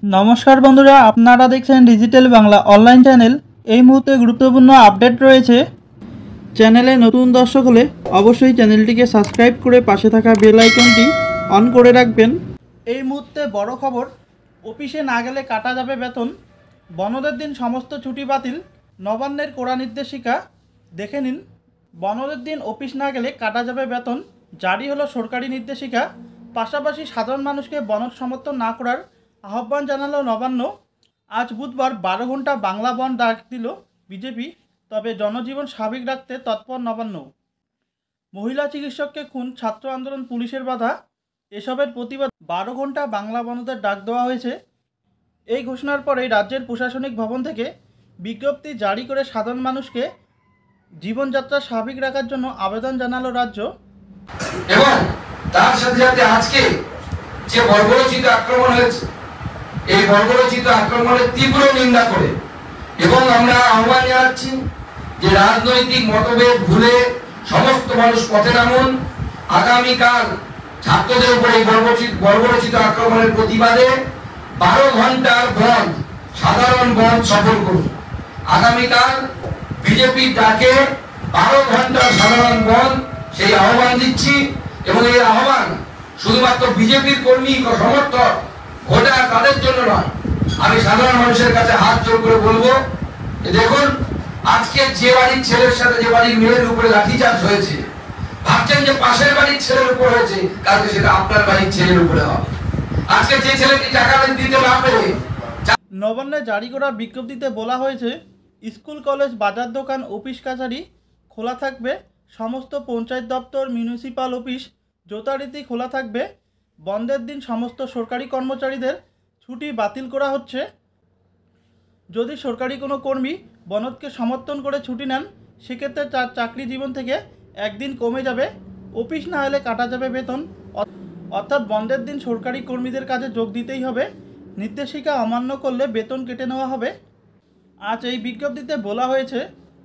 নমস্কার বন্ধুরা, আপনারা দেখছেন ডিজিটাল বাংলা অনলাইন চ্যানেল। এই মুহূর্তে গুরুত্বপূর্ণ আপডেট রয়েছে। চ্যানেলে নতুন দর্শক হলে অবশ্যই চ্যানেলটিকে সাবস্ক্রাইব করে পাশে থাকা বেল আইকনটি অন করে রাখবেন। এই মুহূর্তে বড় খবর, অফিসে না গেলে কাটা যাবে বেতন। বনদের দিন সমস্ত ছুটি বাতিল, নবান্নের কড়া নির্দেশিকা। দেখে নিন, বনদের দিন অফিস না গেলে কাটা যাবে বেতন জারি হলো সরকারি নির্দেশিকা। পাশাপাশি সাধারণ মানুষকে বনদ সমর্থন না করার আহ্বান জানালো নবান্ন। আজ বুধবার 12 ঘন্টা বাংলা বন ডাক দিল বিজেপি, তবে জনজীবন স্বাভাবিক রাখতে তৎপর নবান্ন। মহিলা চিকিৎসককে খুন, ছাত্র আন্দোলন পুলিশের বাধা, এসবের প্রতিবাদ 12 ঘন্টা বাংলা বনদের ডাক দেওয়া হয়েছে। এই ঘোষণার পরেই রাজ্যের প্রশাসনিক ভবন থেকে বিজ্ঞপ্তি জারি করে সাধারণ মানুষকে জীবনযাত্রা স্বাভাবিক রাখার জন্য আবেদন জানালো রাজ্য। এবং তার সাথে সাথে আজকে যে বর্বরোচিত আক্রমণ হয়েছে, এই বর্বরোচিত আক্রমণের তীব্র নিন্দা করে এবং আমরা আহ্বান জানাচ্ছি যে রাজনৈতিক মতভেদ ভুলে সমস্ত মানুষ পথে নামুন। আগামীকাল ছাত্রদের উপর এই বর্বরোচিত আক্রমণের প্রতিবাদে 12 ঘন্টার বন্ধ, সাধারণ বন্ধ সফল করুন। আগামীকাল বিজেপির ডাকে 12 ঘন্টার সাধারণ বন্ধ, সেই আহ্বান দিচ্ছি। এবং এই আহ্বান শুধুমাত্র বিজেপির কর্মী সমর্থক ভোটার তাদের জন্য নয়, আমি সাধারণ মানুষের কাছে হাত জোর করে বলবো, দেখুন আজকে যে বাড়ির ছেলের সাথে যে বাড়ির মেয়ের উপরে লাঠিচার্জ হয়েছে, ভাবছেন যে পাশের বাড়ির ছেলের উপর হয়েছে, কালকে সেটা আপনার বাড়ির ছেলের উপরে হবে। আজকে যে ছেলেটি টাকা দিতে না পেরে, নবান্নে জারি করা বিজ্ঞপ্তিতে বলা হয়েছে, স্কুল, কলেজ, বাজার, দোকান, অফিস কাছারি খোলা থাকবে। সমস্ত পঞ্চায়েত দপ্তর, মিউনিসিপাল অফিস যথারীতি খোলা থাকবে। বন্ধের দিন সমস্ত সরকারি কর্মচারীদের ছুটি বাতিল করা হচ্ছে। যদি সরকারি কোনো কর্মী বনদকে সমর্থন করে ছুটি নেন, সেক্ষেত্রে তার চাকরি জীবন থেকে একদিন কমে যাবে। অফিস না হলে কাটা যাবে বেতন, অর্থাৎ বন্ধের দিন সরকারি কর্মীদের কাজে যোগ দিতেই হবে। নির্দেশিকা অমান্য করলে বেতন কেটে নেওয়া হবে। আজ এই বিজ্ঞপ্তিতে বলা হয়েছে,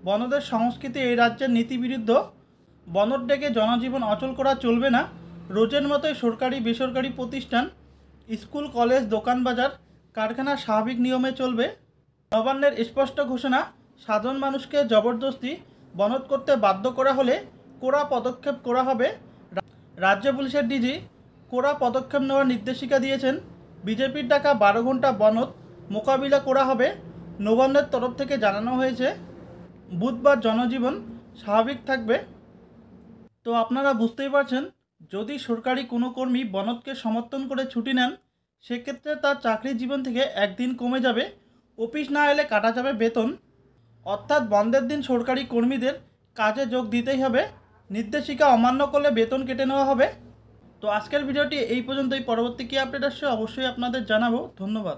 বনদের সংস্কৃতি এই রাজ্যের নীতিবিরুদ্ধ। বনদ ডেকে জনজীবন অচল করা চলবে না। রোজের মতোই সরকারি বেসরকারি প্রতিষ্ঠান, স্কুল, কলেজ, দোকান, বাজার, কারখানা স্বাভাবিক নিয়মে চলবে। নবান্নের স্পষ্ট ঘোষণা, সাধারণ মানুষকে জবরদস্তি বনদ করতে বাধ্য করা হলে কড়া পদক্ষেপ করা হবে। রাজ্য পুলিশের ডিজি কড়া পদক্ষেপ নেওয়ার নির্দেশিকা দিয়েছেন। বিজেপির ডাকা 12 ঘন্টা বনদ মোকাবিলা করা হবে। নবান্নের তরফ থেকে জানানো হয়েছে, বুধবার জনজীবন স্বাভাবিক থাকবে। তো আপনারা বুঝতেই পারছেন, যদি সরকারি কোনো কর্মী বনদকে সমর্থন করে ছুটি নেন, সেক্ষেত্রে তার চাকরি জীবন থেকে একদিন কমে যাবে। অফিস না এলে কাটা যাবে বেতন, অর্থাৎ বন্ধের দিন সরকারি কর্মীদের কাজে যোগ দিতেই হবে। নির্দেশিকা অমান্য করলে বেতন কেটে নেওয়া হবে। তো আজকের ভিডিওটি এই পর্যন্তই। পরবর্তী কী আপডেট আসছে অবশ্যই আপনাদের জানাবো। ধন্যবাদ।